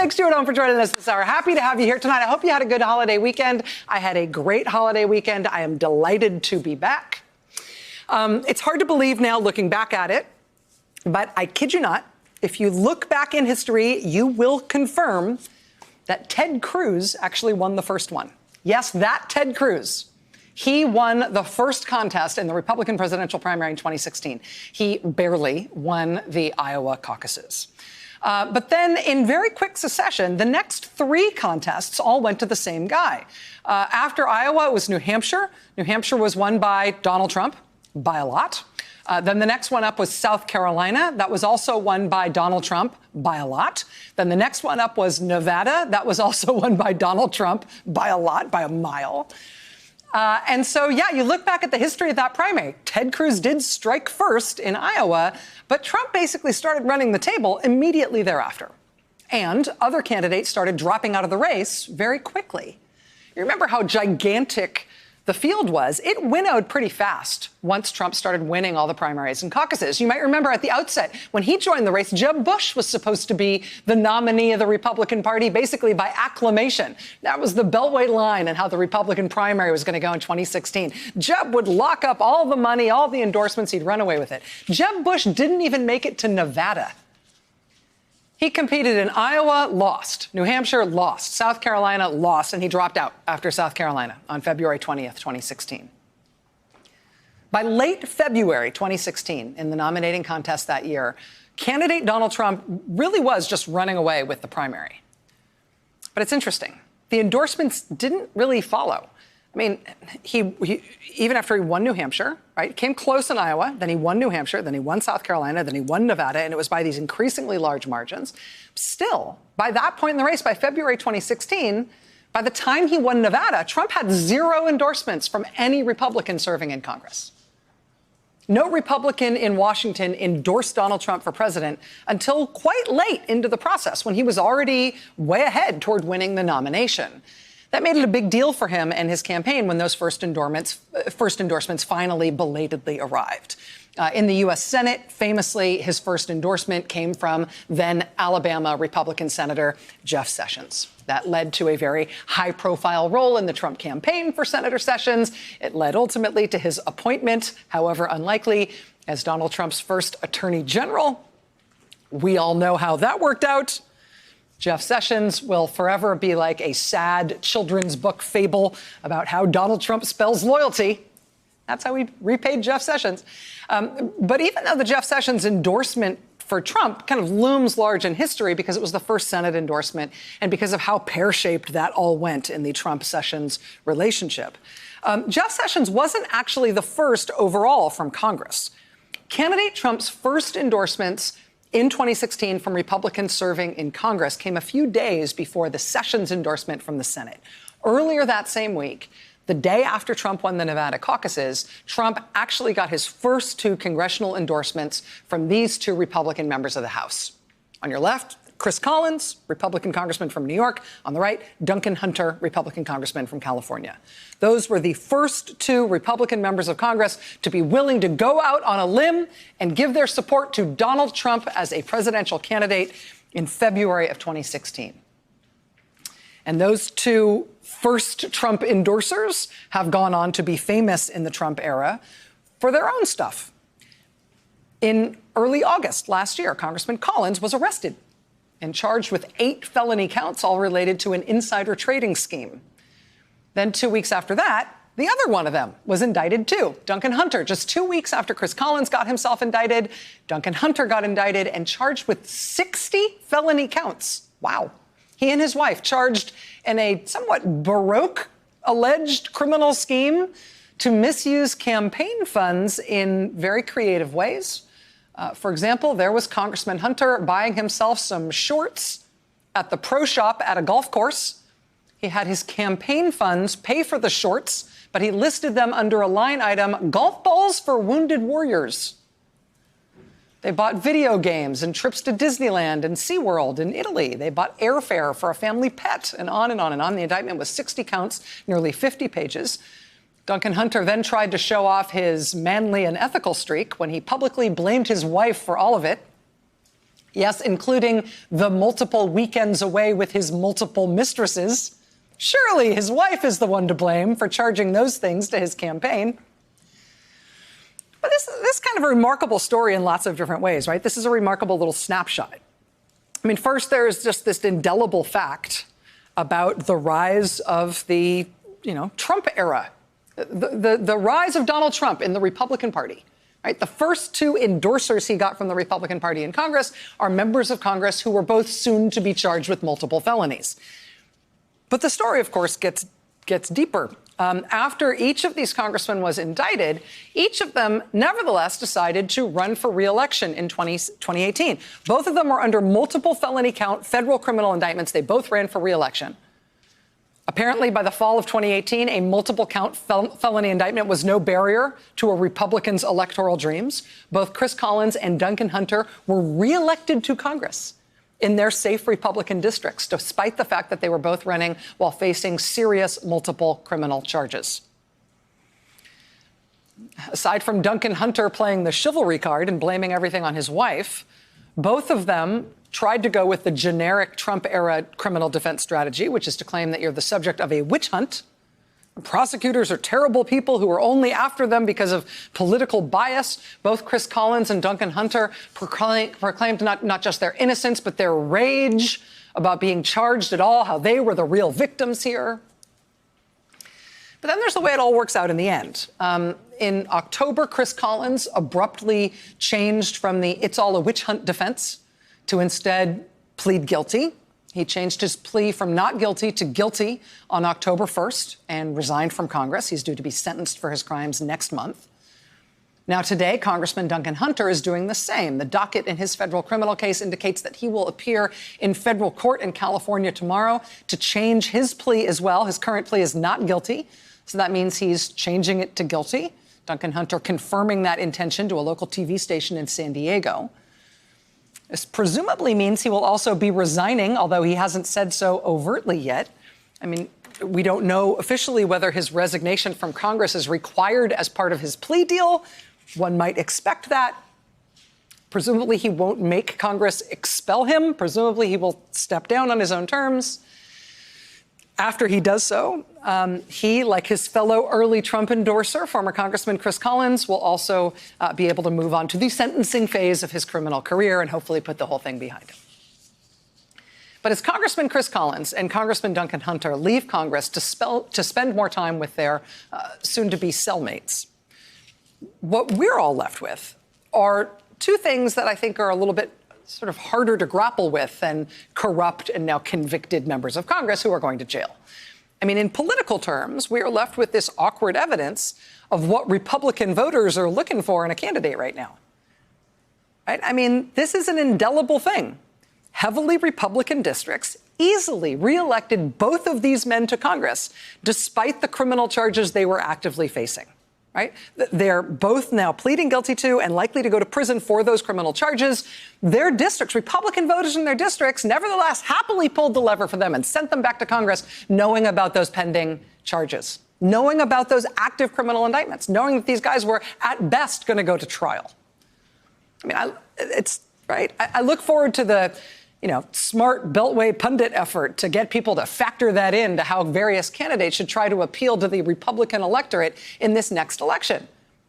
Thanks, Stuart Owen, for joining us this hour. Happy to have you here tonight. I hope you had a good holiday weekend. I had a great holiday weekend. I am delighted to be back. It's hard to believe now, looking back at it, but I kid you not, if you look back in history, you will confirm that Ted Cruz actually won the first one. Yes, that Ted Cruz. He won the first contest in the Republican presidential primary in 2016. He barely won the Iowa caucuses. But then in very quick succession, the next three contests all went to the same guy. After Iowa, it was New Hampshire. New Hampshire was won by Donald Trump by a lot. Then the next one up was South Carolina. That was also won by Donald Trump by a lot. Then the next one up was Nevada. That was also won by Donald Trump by a lot, by a mile. And so, yeah, you look back at the history of that primary. Ted Cruz did strike first in Iowa, but Trump basically started running the table immediately thereafter. And other candidates started dropping out of the race very quickly. You remember how gigantic the field was. It winnowed pretty fast once Trump started winning all the primaries and caucuses. You might remember at the outset, when he joined the race, Jeb Bush was supposed to be the nominee of the Republican Party, basically by acclamation. That was the Beltway line and how the Republican primary was going to go in 2016. Jeb would lock up all the money, all the endorsements, he'd run away with it. Jeb Bush didn't even make it to Nevada. He competed in Iowa, lost. New Hampshire, lost. South Carolina, lost. And he dropped out after South Carolina on February 20th, 2016. By late February 2016, in the nominating contest that year, candidate Donald Trump really was just running away with the primary. But it's interesting. The endorsements didn't really follow. I mean, he even after he won New Hampshire, right, came close in Iowa, then he won New Hampshire, then he won South Carolina, then he won Nevada, and it was by these increasingly large margins. Still, by that point in the race, by February 2016, by the time he won Nevada, Trump had zero endorsements from any Republican serving in Congress. No Republican in Washington endorsed Donald Trump for president until quite late into the process, when he was already way ahead toward winning the nomination. That made it a big deal for him and his campaign when those first endorsements finally belatedly arrived. In the U.S. Senate, famously, his first endorsement came from then Alabama Republican Senator Jeff Sessions. That led to a very high-profile role in the Trump campaign for Senator Sessions. It led ultimately to his appointment, however unlikely, as Donald Trump's first attorney general. We all know how that worked out. Jeff Sessions will forever be like a sad children's book fable about how Donald Trump spells loyalty. That's how we repaid Jeff Sessions. But even though the Jeff Sessions endorsement for Trump kind of looms large in history because it was the first Senate endorsement and because of how pear-shaped that all went in the Trump-Sessions relationship, Jeff Sessions wasn't actually the first overall from Congress. Candidate Trump's first endorsements in 2016 from Republicans serving in Congress came a few days before the Sessions endorsement from the Senate. Earlier that same week, the day after Trump won the Nevada caucuses, Trump actually got his first two congressional endorsements from these two Republican members of the House. On your left, Chris Collins, Republican congressman from New York. On the right, Duncan Hunter, Republican congressman from California. Those were the first two Republican members of Congress to be willing to go out on a limb and give their support to Donald Trump as a presidential candidate in February of 2016. And those two first Trump endorsers have gone on to be famous in the Trump era for their own stuff. In early August last year, Congressman Collins was arrested and charged with 8 felony counts, all related to an insider trading scheme. Then 2 weeks after that, the other one of them was indicted too, Duncan Hunter. Just 2 weeks after Chris Collins got himself indicted, Duncan Hunter got indicted and charged with 60 felony counts. Wow. He and his wife charged in a somewhat baroque alleged criminal scheme to misuse campaign funds in very creative ways. For example, there was Congressman Hunter buying himself some shorts at the pro shop at a golf course. He had his campaign funds pay for the shorts, but he listed them under a line item, golf balls for wounded warriors. They bought video games and trips to Disneyland and SeaWorld in Italy. They bought airfare for a family pet, and on and on and on. The indictment was 60 counts, nearly 50 pages. Duncan Hunter then tried to show off his manly and ethical streak when he publicly blamed his wife for all of it. Yes, including the multiple weekends away with his multiple mistresses. Surely his wife is the one to blame for charging those things to his campaign. But this is kind of a remarkable story in lots of different ways, right? This is a remarkable little snapshot. I mean, first, there's just this indelible fact about the rise of the, Trump era, the rise of Donald Trump in the Republican Party. Right? The first two endorsers he got from the Republican Party in Congress are members of Congress who were both soon to be charged with multiple felonies. But the story, of course, gets deeper. After each of these congressmen was indicted, each of them nevertheless decided to run for re-election in 2018. Both of them were under multiple felony count federal criminal indictments. They both ran for re-election. Apparently, by the fall of 2018, a multiple count felony indictment was no barrier to a Republican's electoral dreams. Both Chris Collins and Duncan Hunter were reelected to Congress in their safe Republican districts, despite the fact that they were both running while facing serious multiple criminal charges. Aside from Duncan Hunter playing the chivalry card and blaming everything on his wife, both of them tried to go with the generic Trump-era criminal defense strategy, which is to claim that you're the subject of a witch hunt. Prosecutors are terrible people who are only after them because of political bias. Both Chris Collins and Duncan Hunter proclaimed not just their innocence, but their rage about being charged at all, how they were the real victims here. But then there's the way it all works out in the end. In October, Chris Collins abruptly changed from the "it's all a witch hunt" defense to instead plead guilty. He changed his plea from not guilty to guilty on October 1st and resigned from Congress. He's due to be sentenced for his crimes next month. Now, today, Congressman Duncan Hunter is doing the same. The docket in his federal criminal case indicates that he will appear in federal court in California tomorrow to change his plea as well. His current plea is not guilty, so that means he's changing it to guilty. Duncan Hunter confirming that intention to a local TV station in San Diego. This presumably means he will also be resigning, although he hasn't said so overtly yet. I mean, we don't know officially whether his resignation from Congress is required as part of his plea deal. One might expect that. Presumably, he won't make Congress expel him. Presumably, he will step down on his own terms. After he does so, he, like his fellow early Trump endorser, former Congressman Chris Collins, will also be able to move on to the sentencing phase of his criminal career and hopefully put the whole thing behind him. But as Congressman Chris Collins and Congressman Duncan Hunter leave Congress to spend more time with their soon-to-be cellmates, what we're all left with are two things that I think are a little bit sort of harder to grapple with than corrupt and now convicted members of Congress who are going to jail. I mean, in political terms, we are left with this awkward evidence of what Republican voters are looking for in a candidate right now. Right? I mean, this is an indelible thing. Heavily Republican districts easily reelected both of these men to Congress, despite the criminal charges they were actively facing. Right? They're both now pleading guilty to and likely to go to prison for those criminal charges. Their districts, Republican voters in their districts, nevertheless happily pulled the lever for them and sent them back to Congress, knowing about those pending charges, knowing about those active criminal indictments, knowing that these guys were at best going to go to trial. I mean, it's right. I look forward to the smart Beltway pundit effort to get people to factor that into how various candidates should try to appeal to the Republican electorate in this next election.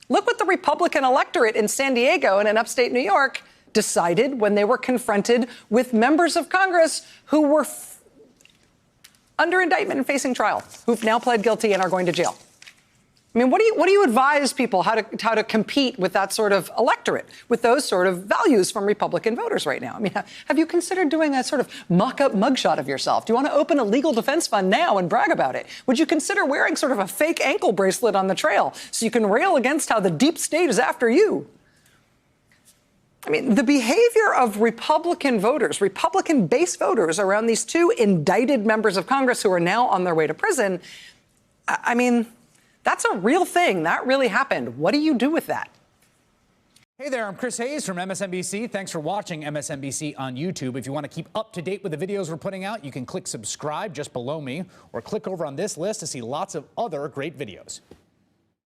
Look what the Republican electorate in San Diego and in upstate New York decided when they were confronted with members of Congress who were under indictment and facing trial, who've now pled guilty and are going to jail. I mean, what do you advise people how to compete with that sort of electorate, with those sort of values from Republican voters right now? I mean, have you considered doing a sort of mock-up mugshot of yourself? Do you want to open a legal defense fund now and brag about it? Would you consider wearing sort of a fake ankle bracelet on the trail so you can rail against how the deep state is after you? I mean, the behavior of Republican voters, Republican base voters around these two indicted members of Congress who are now on their way to prison, I mean, that's a real thing. That really happened. What do you do with that? Hey there, I'm Chris Hayes from MSNBC. Thanks for watching MSNBC on YouTube. If you want to keep up to date with the videos we're putting out, you can click subscribe just below me or click over on this list to see lots of other great videos.